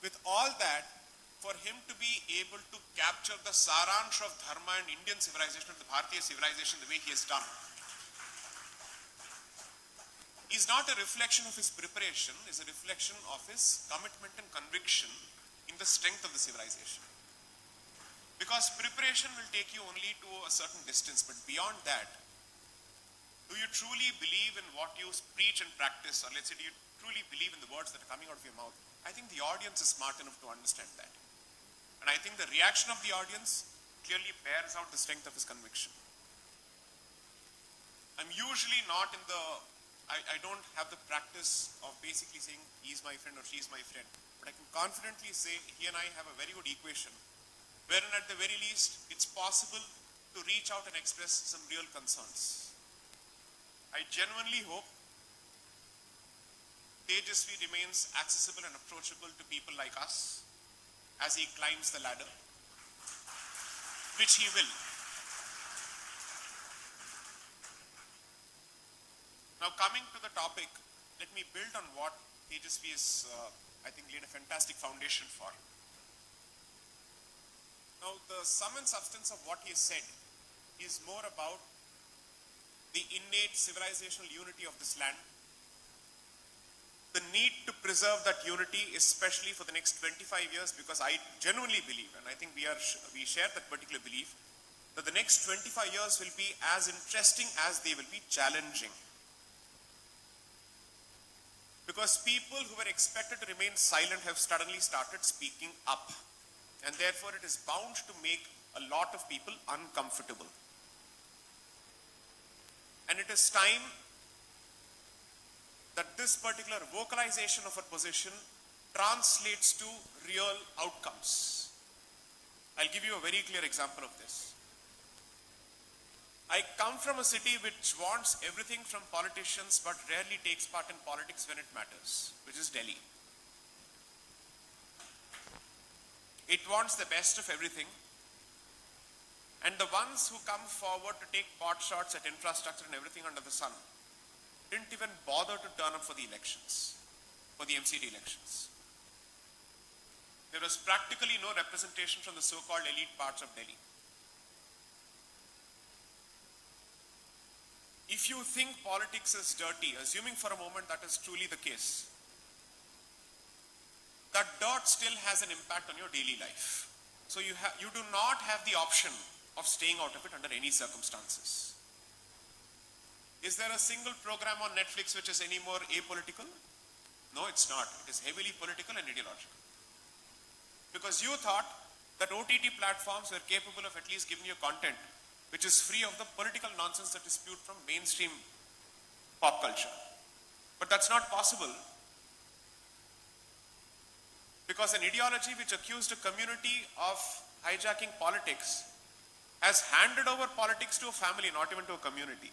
With all that, for him to be able to capture the saransh of dharma and Indian civilization, of the Bharatiya civilization, the way he has done, is not a reflection of his preparation, is a reflection of his commitment and conviction in the strength of the civilization. Because preparation will take you only to a certain distance, but beyond that, do you truly believe in what you preach and practice, or let's say, do you truly believe in the words that are coming out of your mouth? I think the audience is smart enough to understand that. And I think the reaction of the audience clearly bears out the strength of his conviction. I'm usually not in the, I don't have the practice of basically saying he's my friend or she's my friend. But I can confidently say he and I have a very good equation, wherein at the very least it's possible to reach out and express some real concerns. I genuinely hope Tejasvi remains accessible and approachable to people like us as he climbs the ladder, which he will. Now, coming to the topic, let me build on what Tejasvi has, I think, laid a fantastic foundation for. Now, the sum and substance of what he has said is more about the innate civilizational unity of this land, the need to preserve that unity, especially for the next 25 years, because I genuinely believe, and I think we share that particular belief, that the next 25 years will be as interesting as they will be challenging. Because people who were expected to remain silent have suddenly started speaking up. And therefore it is bound to make a lot of people uncomfortable. And it is time that this particular vocalization of a position translates to real outcomes. I'll give you a very clear example of this. I come from a city which wants everything from politicians but rarely takes part in politics when it matters, which is Delhi. It wants the best of everything, and the ones who come forward to take pot shots at infrastructure and everything under the sun didn't even bother to turn up for the elections, for the MCD elections. There was practically no representation from the so-called elite parts of Delhi. If you think politics is dirty, assuming for a moment that is truly the case, that dirt still has an impact on your daily life. So you do not have the option of staying out of it under any circumstances. Is there a single program on Netflix which is any more apolitical? No, it's not. It is heavily political and ideological. Because you thought that OTT platforms were capable of at least giving you content which is free of the political nonsense that is spewed from mainstream pop culture. But that's not possible, because an ideology which accused a community of hijacking politics has handed over politics to a family, not even to a community.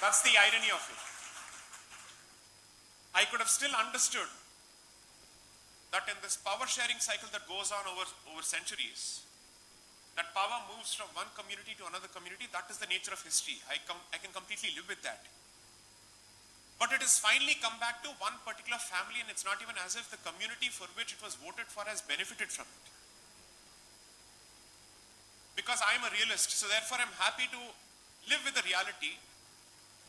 That's the irony of it. I could have still understood that in this power sharing cycle that goes on over centuries, that power moves from one community to another community. That is the nature of history. I can completely live with that. But it has finally come back to one particular family, and it's not even as if the community for which it was voted for has benefited from it. Because I'm a realist, so therefore I'm happy to live with the reality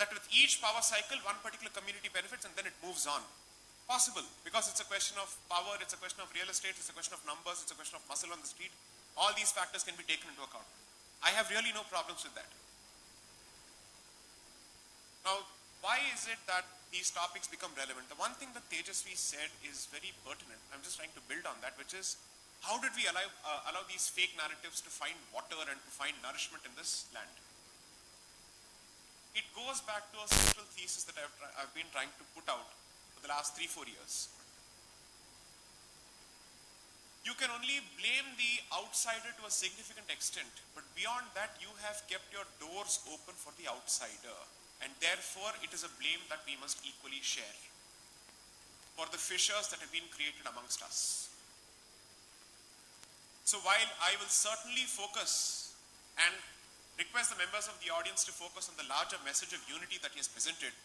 that with each power cycle, one particular community benefits and then it moves on. Possible, because it's a question of power, it's a question of real estate, it's a question of numbers, it's a question of muscle on the street. All these factors can be taken into account. I have really no problems with that. Now, why is it that these topics become relevant? The one thing that Tejasvi said is very pertinent. I'm just trying to build on that, which is, how did we allow these fake narratives to find water and to find nourishment in this land? It goes back to a central thesis that I've been trying to put out for the last 3-4 years. You can only blame the outsider to a significant extent, but beyond that, you have kept your doors open for the outsider, and therefore it is a blame that we must equally share for the fissures that have been created amongst us. So while I will certainly focus and request the members of the audience to focus on the larger message of unity that he has presented,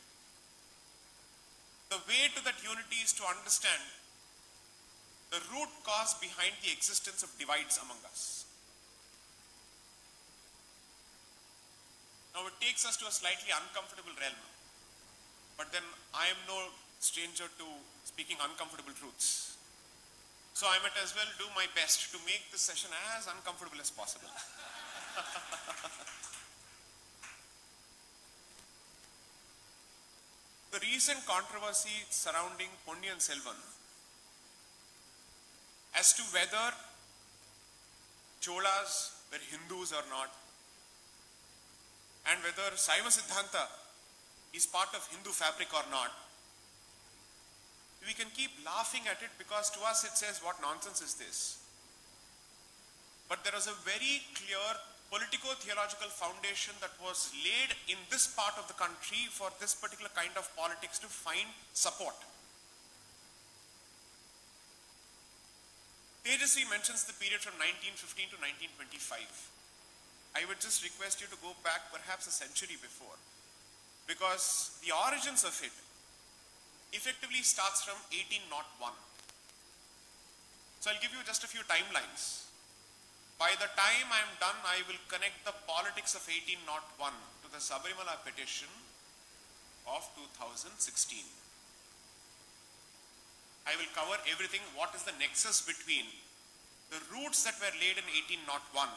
The way to that unity is to understand the root cause behind the existence of divides among us. Now it takes us to a slightly uncomfortable realm, but then I am no stranger to speaking uncomfortable truths. So I might as well do my best to make this session as uncomfortable as possible. The recent controversy surrounding Ponniyin Selvan as to whether Cholas were Hindus or not, and whether Saiva Siddhanta is part of Hindu fabric or not, we can keep laughing at it because to us it says, what nonsense is this? But there is a very clear politico-theological foundation that was laid in this part of the country for this particular kind of politics to find support. Tejasvi mentions the period from 1915 to 1925. I would just request you to go back perhaps a century before, because the origins of it effectively starts from 1801. So I'll give you just a few timelines. By the time I am done, I will connect the politics of 1801 to the Sabarimala petition of 2016. I will cover everything. What is the nexus between the roots that were laid in 1801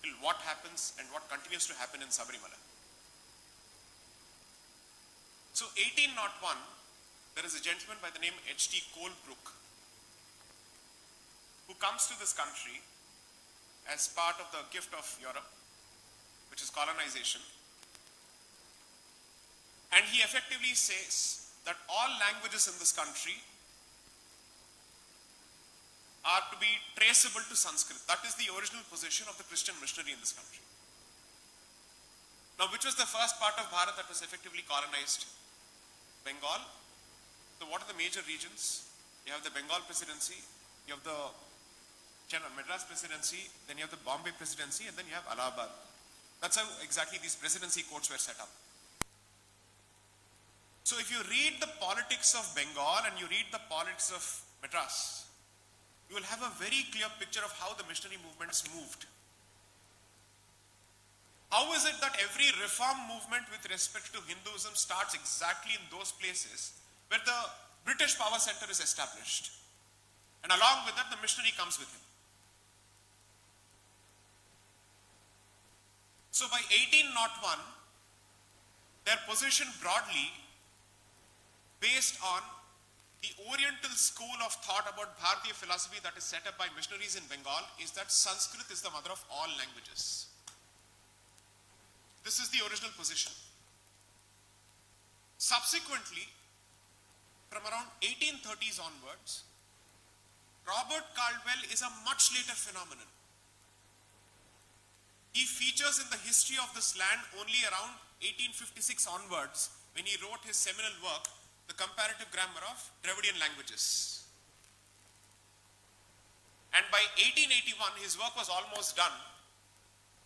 till what happens and what continues to happen in Sabarimala. So 1801, there is a gentleman by the name H.T. Colebrook who comes to this country as part of the gift of Europe, which is colonization. And he effectively says that all languages in this country are to be traceable to Sanskrit. That is the original position of the Christian missionary in this country. Now, which was the first part of Bharat that was effectively colonized? Bengal. So what are the major regions? You have the Bengal presidency, you have the Madras presidency, then you have the Bombay presidency, and then you have Allahabad. That's how exactly these presidency courts were set up. So if you read the politics of Bengal and you read the politics of Madras, you will have a very clear picture of how the missionary movements moved. How is it that every reform movement with respect to Hinduism starts exactly in those places where the British power center is established? And along with that, the missionary comes with him. So by 1801, their position broadly based on the Oriental school of thought about Bharatiya philosophy that is set up by missionaries in Bengal is that Sanskrit is the mother of all languages. This is the original position. Subsequently, from around 1830s onwards, Robert Caldwell is a much later phenomenon. He features in the history of this land only around 1856 onwards when he wrote his seminal work, The Comparative Grammar of Dravidian Languages. And by 1881, his work was almost done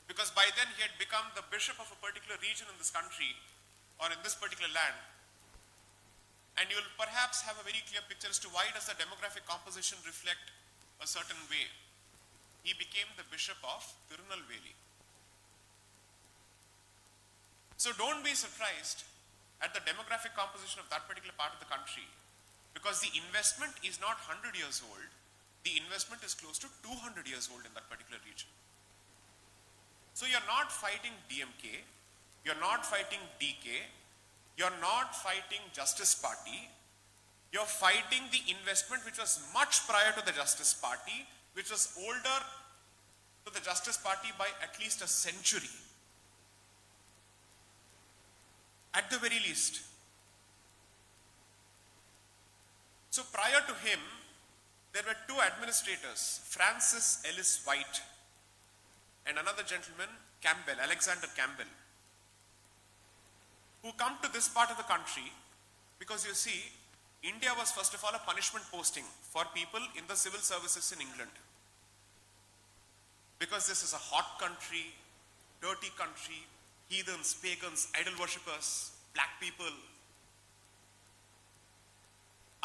because by then he had become the bishop of a particular region in this country or in this particular land. And you will perhaps have a very clear picture as to why does the demographic composition reflect a certain way. He became the bishop of Tirunelveli. So don't be surprised at the demographic composition of that particular part of the country, because the investment is not 100 years old, the investment is close to 200 years old in that particular region. So you're not fighting DMK, you're not fighting DK, you're not fighting Justice Party, you're fighting the investment which was much prior to the Justice Party, which was older to the Justice Party by at least a century. At the very least. So prior to him, there were two administrators, Francis Ellis White and another gentleman, Campbell, Alexander Campbell, who come to this part of the country because you see, India was first of all a punishment posting for people in the civil services in England. Because this is a hot country, dirty country, heathens, pagans, idol worshippers, black people.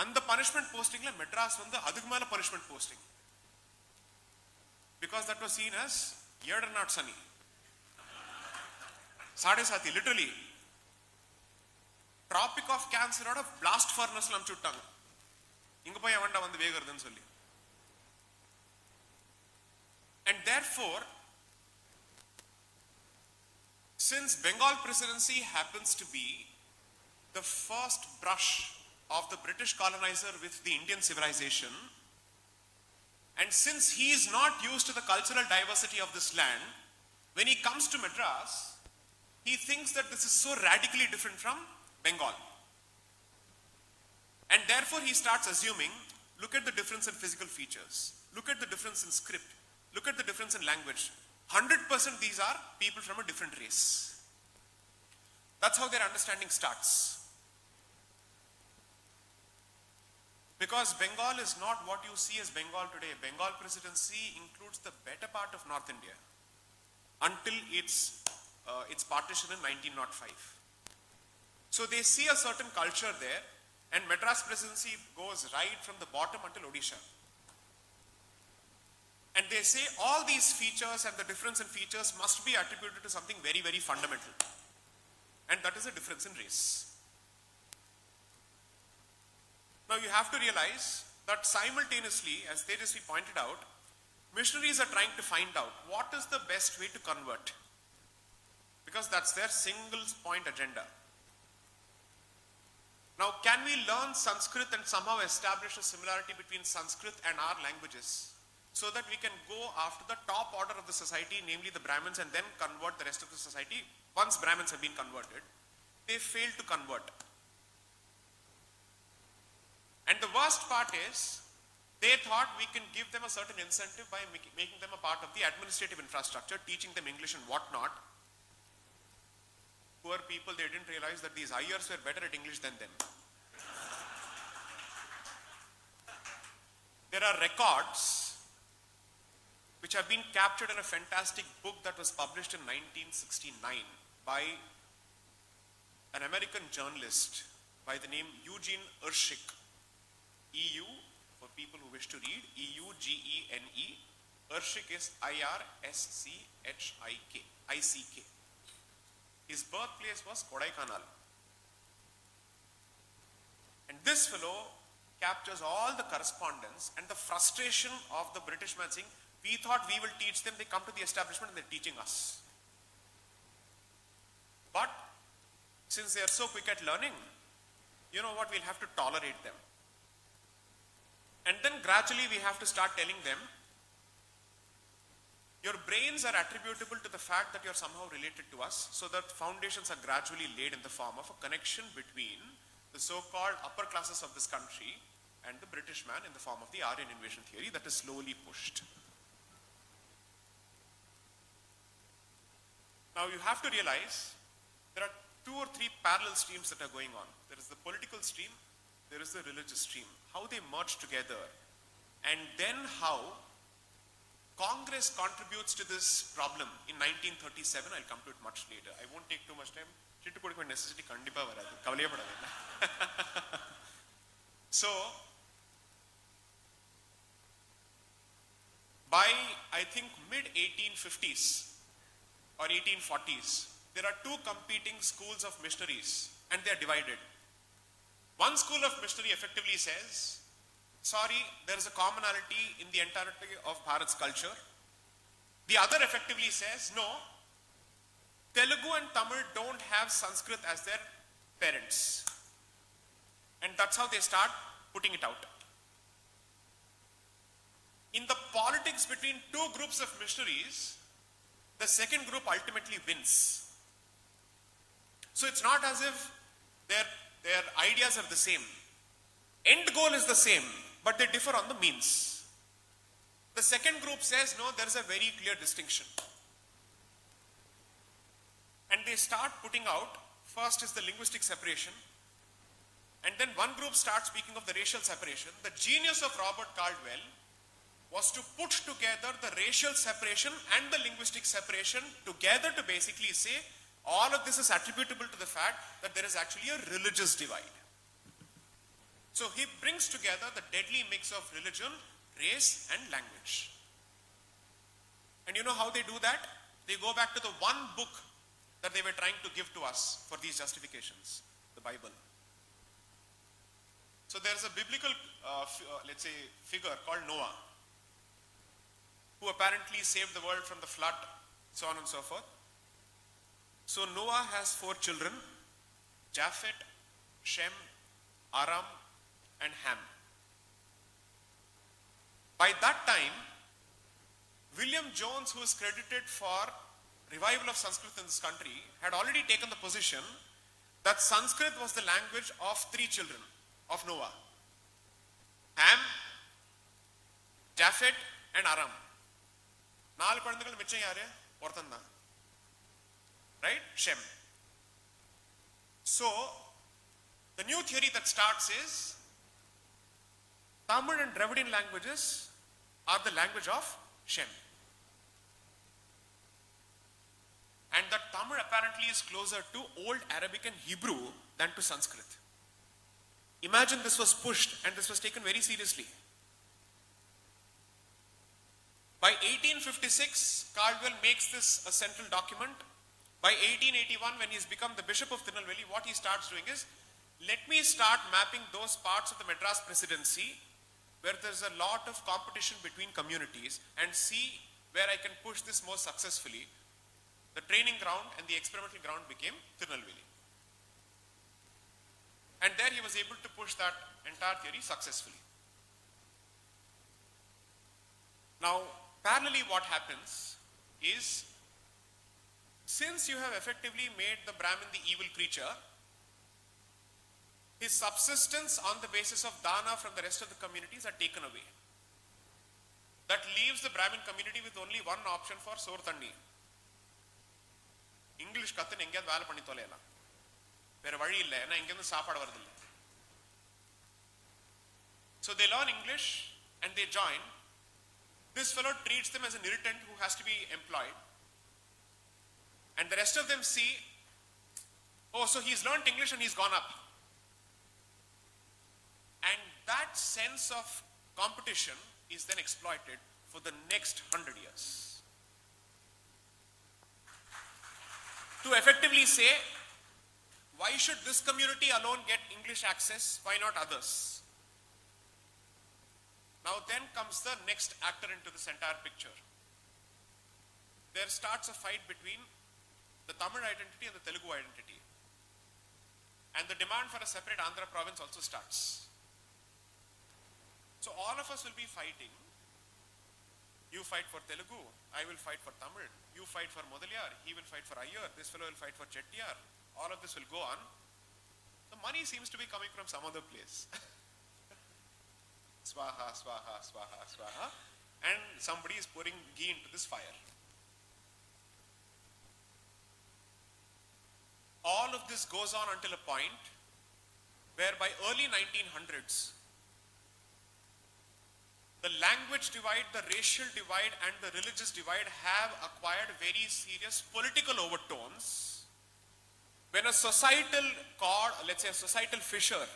அந்த punishment போஸ்டிங்ல Madras வந்து அதுக்கு மேல punishment posting. Because that was seen as year not sunny. Sade Sati, literally. Tropic of Cancer oda blast furnace la amchu vittaanga. Inga poi avanda vandu vegarudhu solli. And therefore, since Bengal presidency happens to be the first brush of the British colonizer with the Indian civilization, and since he is not used to the cultural diversity of this land, when he comes to Madras, he thinks that this is so radically different from Bengal. And therefore he starts assuming, look at the difference in physical features, look at the difference in script, look at the difference in language. 100% these are people from a different race. That's how their understanding starts. Because Bengal is not what you see as Bengal today. Bengal presidency includes the better part of North India until its partition in 1905. So they see a certain culture there, and Madras presidency goes right from the bottom until Odisha. And they say all these features and the difference in features must be attributed to something very, very fundamental. And that is a difference in race. Now you have to realize that simultaneously, as Tejasvi pointed out, missionaries are trying to find out what is the best way to convert. Because that's their single point agenda. Now, can we learn Sanskrit and somehow establish a similarity between Sanskrit and our languages so that we can go after the top order of the society, namely the Brahmins, and then convert the rest of the society? Once Brahmins have been converted, they fail to convert. And the worst part is, they thought we can give them a certain incentive by making them a part of the administrative infrastructure, teaching them English and whatnot. Poor people, they didn't realize that these Iers were better at English than them. There are records which have been captured in a fantastic book that was published in 1969 by an American journalist by the name Eugene Urshik. EU, for people who wish to read, E-U-G-E-N-E. Urshik is I-R-S-C-H-I-K. His birthplace was Kodaikanal. And this fellow captures all the correspondence and the frustration of the British man saying, we thought we will teach them, they come to the establishment and they're teaching us. But since they are so quick at learning, you know what, we'll have to tolerate them. And then gradually we have to start telling them, your brains are attributable to the fact that you're somehow related to us, so that foundations are gradually laid in the form of a connection between the so-called upper classes of this country and the British man in the form of the Aryan invasion theory that is slowly pushed. Now you have to realize there are 2 or 3 parallel streams that are going on. There is the political stream, there is the religious stream. How they merge together, and then how Congress contributes to this problem in 1937. I'll come to it much later. I won't take too much time. Necessity kandipa varadu. Kavaliya padadilla. So, by I think mid 1850s or 1840s, there are 2 competing schools of missionaries, and they are divided. One school of missionary effectively says, sorry, there is a commonality in the entirety of Bharat's culture. The other effectively says, no, Telugu and Tamil don't have Sanskrit as their parents. And that's how they start putting it out. In the politics between 2 groups of missionaries, the second group ultimately wins. So it's not as if their ideas are the same. End goal is the same, but they differ on the means. The second group says, no, there is a very clear distinction. And they start putting out, first is the linguistic separation, and then one group starts speaking of the racial separation. The genius of Robert Caldwell was to put together the racial separation and the linguistic separation together to basically say, all of this is attributable to the fact that there is actually a religious divide. So he brings together the deadly mix of religion, race and language. And you know how they do that? They go back to the one book that they were trying to give to us for these justifications, the Bible. So there is a biblical, let's say, figure called Noah, who apparently saved the world from the flood, so on and so forth. So Noah has 4 children, Japheth, Shem, Aram and Ham. By that time, William Jones, who is credited for revival of Sanskrit in this country, had already taken the position that Sanskrit was the language of 3 children of Noah: Ham, Japheth and Aram. 4 குழந்தைகள் மிச்சம் யாரு? ஒருத்தன் தான். Right? Shem. So, the new theory that starts is Tamil and Dravidian languages are the language of Shem. And that Tamil apparently is closer to Old Arabic and Hebrew than to Sanskrit. Imagine this was pushed and this was taken very seriously. By 1856, Caldwell makes this a central document. By 1881, when he's become the Bishop of Tirunelveli, what he starts doing is, let me start mapping those parts of the Madras Presidency where there's a lot of competition between communities and see where I can push this more successfully. The training ground and the experimental ground became Tirunelveli. And there he was able to push that entire theory successfully. Now, parallelly what happens is, since you have effectively made the Brahmin the evil creature, his subsistence on the basis of dana from the rest of the communities are taken away. That leaves the Brahmin community with only one option for sore thanni. English kattu enga vela panni tholayala. Vera vazhi illa, ena inga saapadu varudilla. So they learn English and they join. This fellow treats them as an irritant who has to be employed. And the rest of them see, oh, so he's learned English and he's gone up. And that sense of competition is then exploited for the next 100 years. To effectively say, why should this community alone get English access? Why not others? Now then comes the next actor into this entire picture. There starts a fight between the Tamil identity and the Telugu identity. And the demand for a separate Andhra province also starts. So all of us will be fighting. You fight for Telugu, I will fight for Tamil. You fight for Modaliyar, he will fight for Iyer, this fellow will fight for Chettiar. All of this will go on. The money seems to be coming from some other place. Swaha, swaha, swaha, swaha. And somebody is pouring ghee into this fire. All of this goes on until a point where by early 1900s, the language divide, the racial divide and the religious divide have acquired very serious political overtones. When a societal chord, let's say a societal fissure,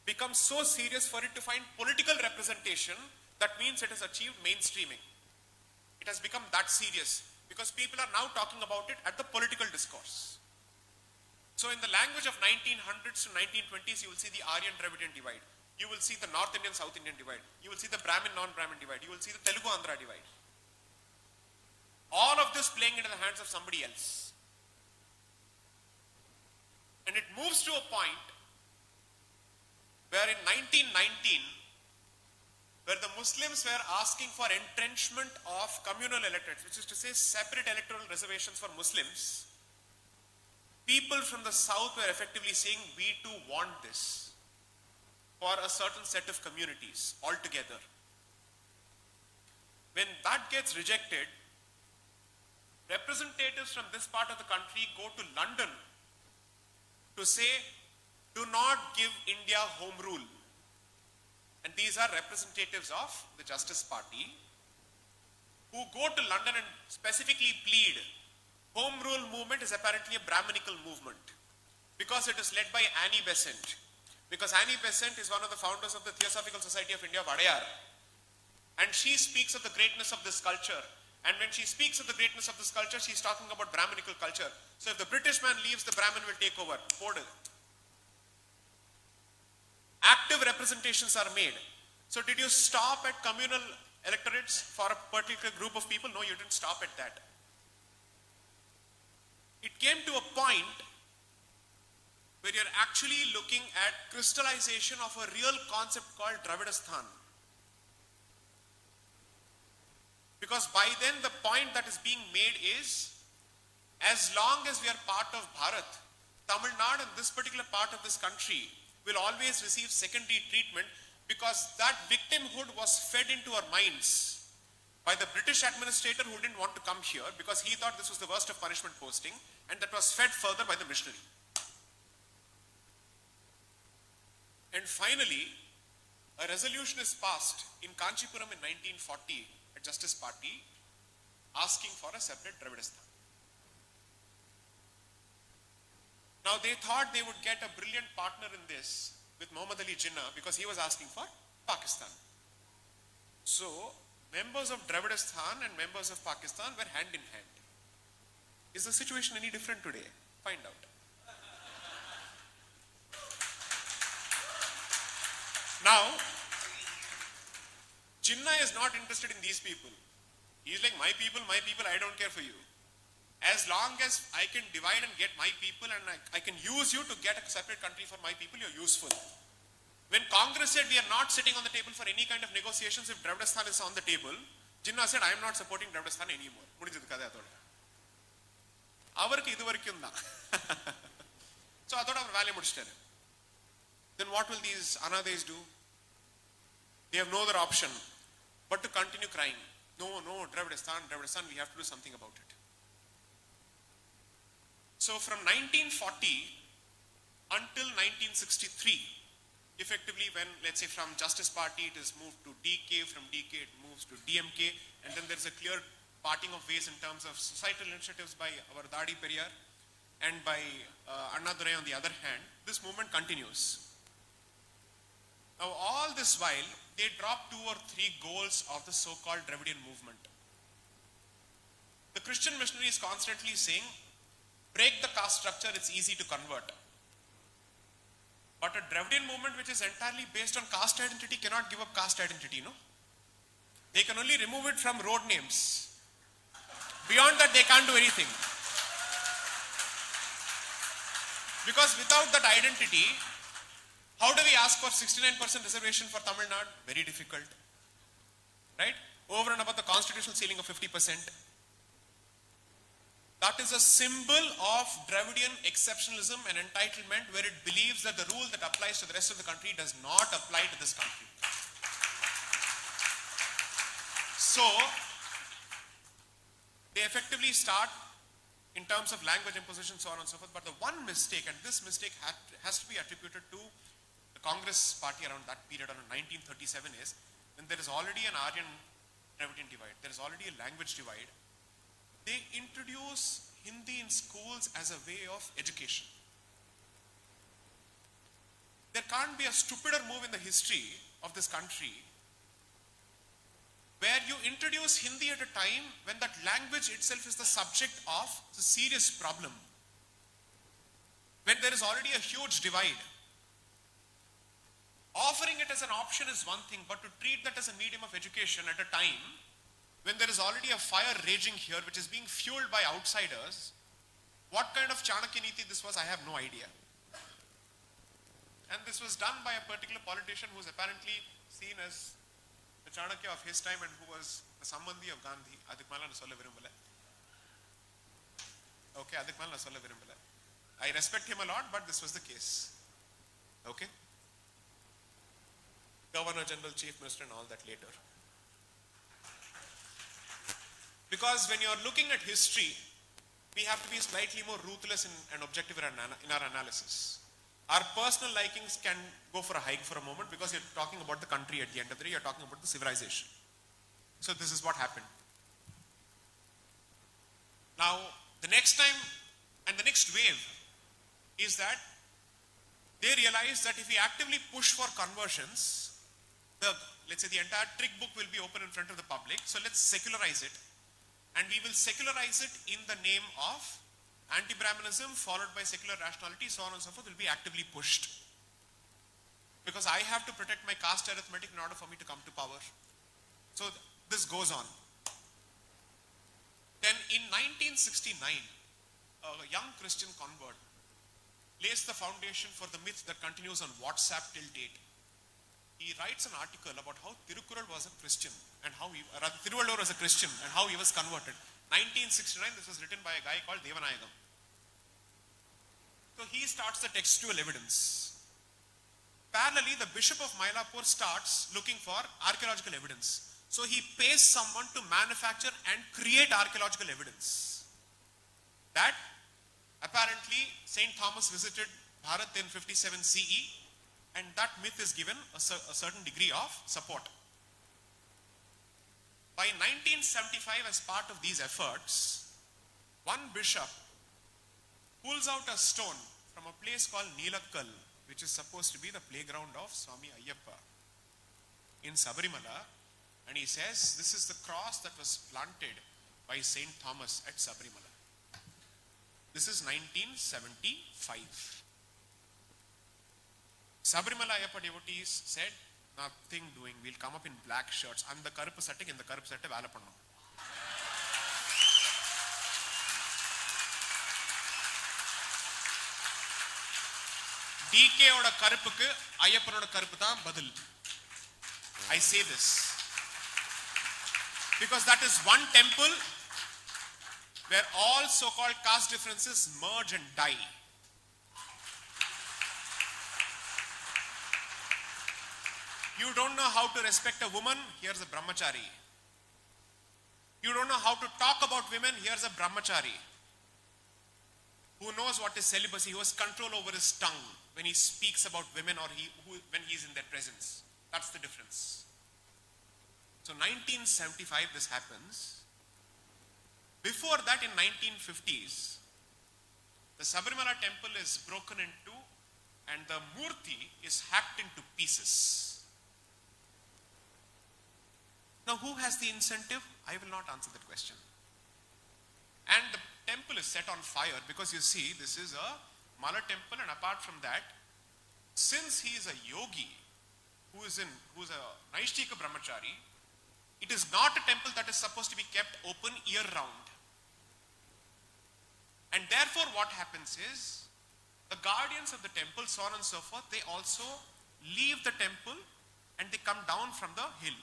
becomes so serious for it to find political representation, that means it has achieved mainstreaming. It has become that serious because people are now talking about it at the political discourse. So in the language of 1900s to 1920s, you will see the Aryan-Dravidian divide. You will see the North Indian, South Indian divide. You will see the Brahmin, non-Brahmin divide. You will see the Telugu-Andhra divide. All of this playing into the hands of somebody else. And it moves to a point where in 1919, where the Muslims were asking for entrenchment of communal electorates, which is to say separate electoral reservations for Muslims, people from the south were effectively saying, we too want this for a certain set of communities altogether. When that gets rejected, representatives from this part of the country go to London to say, do not give India home rule. And these are representatives of the Justice Party who go to London and specifically plead. Home rule movement is apparently a Brahminical movement because it is led by Annie Besant, Because Annie Besant is one of the founders of the Theosophical Society of India, Vadayar. And she speaks of the greatness of this culture. And when she speaks of the greatness of this culture, she's talking about Brahminical culture. So if the British man leaves, the Brahmin will take over. Active representations are made. So did you stop at communal electorates for a particular group of people? No, you didn't stop at that. It came to a point where you're actually looking at crystallization of a real concept called Dravidastan. Because by then the point that is being made is, as long as we are part of Bharat, Tamil Nadu and this particular part of this country will always receive secondary treatment, because that victimhood was fed into our minds by the British administrator who didn't want to come here because he thought this was the worst of punishment posting, and that was fed further by the missionary. And finally, a resolution is passed in Kanchipuram in 1940 at Justice Party asking for a separate Dravidistan. Now they thought they would get a brilliant partner in this with Muhammad Ali Jinnah because he was asking for Pakistan. So members of Dravidistan and members of Pakistan were hand in hand. Is the situation any different today? Find out. Now, Jinnah is not interested in these people. He's like, my people, I don't care for you. As long as I can divide and get my people and I can use you to get a separate country for my people, you're useful. When Congress said we are not sitting on the table for any kind of negotiations if Dravidistan is on the table, Jinnah said, I am not supporting Dravidistan anymore. So then what will these Anades do? They have no other option but to continue crying. No, Dravidistan, we have to do something about it. So from 1940 until 1963, effectively when, let's say, from Justice Party it is moved to DK, from DK it moves to DMK, and then there's a clear parting of ways in terms of societal initiatives by our Dadi Periyar and by Annadurai on the other hand, this movement continues. Now all this while, they drop 2 or 3 goals of the so-called Dravidian movement. The Christian missionary is constantly saying, break the caste structure, it's easy to convert. But a Dravidian movement which is entirely based on caste identity cannot give up caste identity, no? They can only remove it from road names. Beyond that, they can't do anything. Because without that identity, how do we ask for 69% reservation for Tamil Nadu? Very difficult. Right? Over and above the constitutional ceiling of 50%. That is a symbol of Dravidian exceptionalism and entitlement, where it believes that the rule that applies to the rest of the country does not apply to this country. So, they effectively start in terms of language imposition, so on and so forth. But the one mistake, and this mistake has to be attributed to the Congress party around that period, around 1937, is when there is already an Aryan-Dravidian divide, there is already a language divide. They introduce Hindi in schools as a way of education. There can't be a stupider move in the history of this country where you introduce Hindi at a time when that language itself is the subject of a serious problem. When there is already a huge divide. Offering it as an option is one thing, but to treat that as a medium of education at a time when there is already a fire raging here which is being fueled by outsiders, what kind of Chanakya Niti this was, I have no idea. And this was done by a particular politician who is apparently seen as the Chanakya of his time and who was the Sambandhi of Gandhi. Adikmala na solla virumbala. Okay, Adikmala na solla virumbala. I respect him a lot, but this was the case. Okay? Governor General, Chief Minister and all that later. Because when you're looking at history, we have to be slightly more ruthless and objective in our analysis. Our personal likings can go for a hike for a moment because you're talking about the country at the end of the day, you're talking about the civilization. So this is what happened. Now, the next time and the next wave is that They realized that if we actively push for conversions, let's say the entire trick book will be open in front of the public. So let's secularize it. And we will secularize it in the name of anti-Brahmanism followed by secular rationality, so on and so forth will be actively pushed. Because I have to protect my caste arithmetic in order for me to come to power. So this goes on. Then in 1969, a young Christian convert lays the foundation for the myth that continues on WhatsApp till date. He writes an article about how Tirukkural was a Christian and how Tiruvallur was a Christian and how he was converted. 1969, this was written by a guy called Devanayagam. So he starts the textual evidence. Parallelly, the Bishop of Mylapore starts looking for archaeological evidence. So he pays someone to manufacture and create archaeological evidence. That apparently Saint Thomas visited Bharat in 57 CE, and that myth is given a certain degree of support. By 1975, as part of these efforts, one bishop pulls out a stone from a place called Neelakkal, which is supposed to be the playground of Swami Ayyappa in Sabarimala, and he says, this is the cross that was planted by Saint Thomas at Sabarimala. This is 1975. Sabarimala Ayyappa devotees said, nothing doing, we'll come up in black shirts. And the karuppu satte in the karuppu satte vela pannum. DK oda karuppukku Ayyappanoda karuppu dhaan badal. I say this because that is one temple where all so-called caste differences merge and die. You don't know how to respect a woman, here's a brahmachari. You don't know how to talk about women, here's a brahmachari. Who knows what is celibacy, who has control over his tongue when he speaks about women or when he is in their presence. That's the difference. So 1975 this happens. Before that, in 1950s, the Sabarimala temple is broken into and the murti is hacked into pieces. Now, who has the incentive? I will not answer that question. And the temple is set on fire because you see, this is a Mala temple, and apart from that, since he is a yogi who is a Naishtika brahmachari, it is not a temple that is supposed to be kept open year round. And therefore what happens is, the guardians of the temple, so on and so forth, they also leave the temple and they come down from the hill.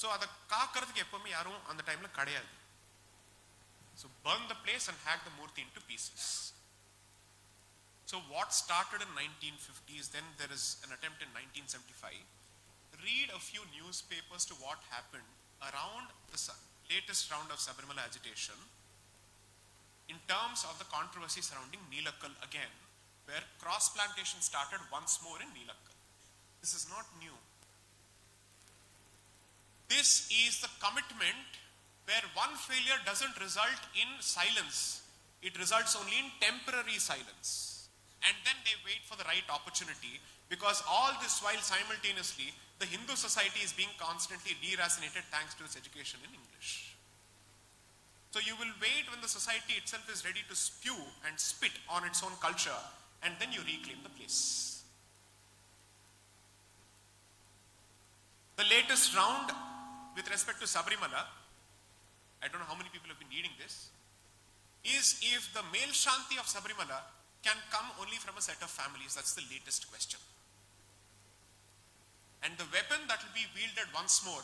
So adu kaakradhukku eppovume yarum and the time la kadiyadu. So burn the place and hack the murti into pieces. So what started in 1950s, then there is an attempt in 1975. Read a few newspapers to what happened around the latest round of Sabarimala agitation in terms of the controversy surrounding Neelakkal again, where cross plantation started once more in Neelakkal. This is not new. This is the commitment where one failure doesn't result in silence. It results only in temporary silence. And then they wait for the right opportunity, because all this while simultaneously, the Hindu society is being constantly deracinated thanks to its education in English. So you will wait when the society itself is ready to spew and spit on its own culture, and then you reclaim the place. The latest round with respect to Sabarimala, I don't know how many people have been reading this, is if the male Shanti of Sabarimala can come only from a set of families. That's the latest question. And the weapon that will be wielded once more,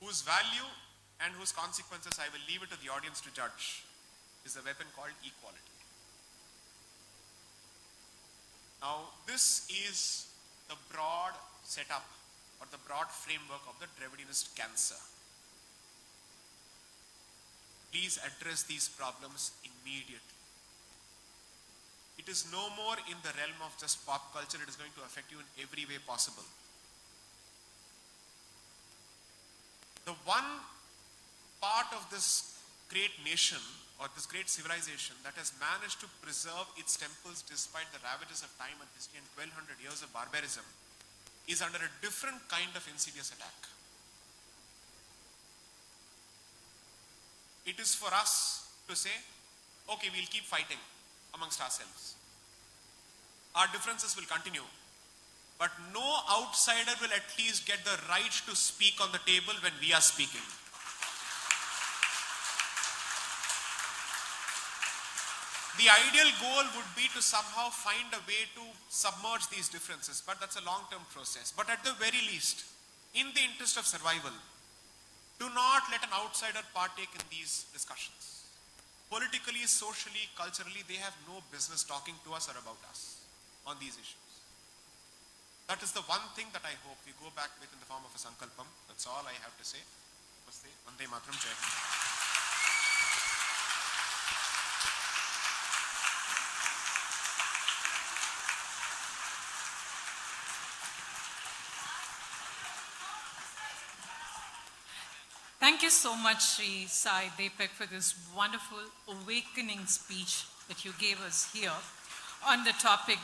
whose value and whose consequences I will leave it to the audience to judge, is a weapon called equality. Now, this is the broad setup or the broad framework of the Dravidinist cancer. Please address these problems immediately. It is no more in the realm of just pop culture, it is going to affect you in every way possible. The one part of this great nation or this great civilization that has managed to preserve its temples despite the ravages of time and history and 1200 years of barbarism, is under a different kind of insidious attack. It is for us to say, okay, we'll keep fighting amongst ourselves. Our differences will continue, but no outsider will at least get the right to speak on the table when we are speaking. The ideal goal would be to somehow find a way to submerge these differences, but that's a long-term process. But at the very least, in the interest of survival, do not let an outsider partake in these discussions. Politically, socially, culturally, they have no business talking to us or about us on these issues. That is the one thing that I hope we go back with in the form of a sankalpam. That's all I have to say. Namaste. Vande Mataram. Jai Hind. Thank you so much, Sri Sai Deepak, for this wonderful awakening speech that you gave us here on the topic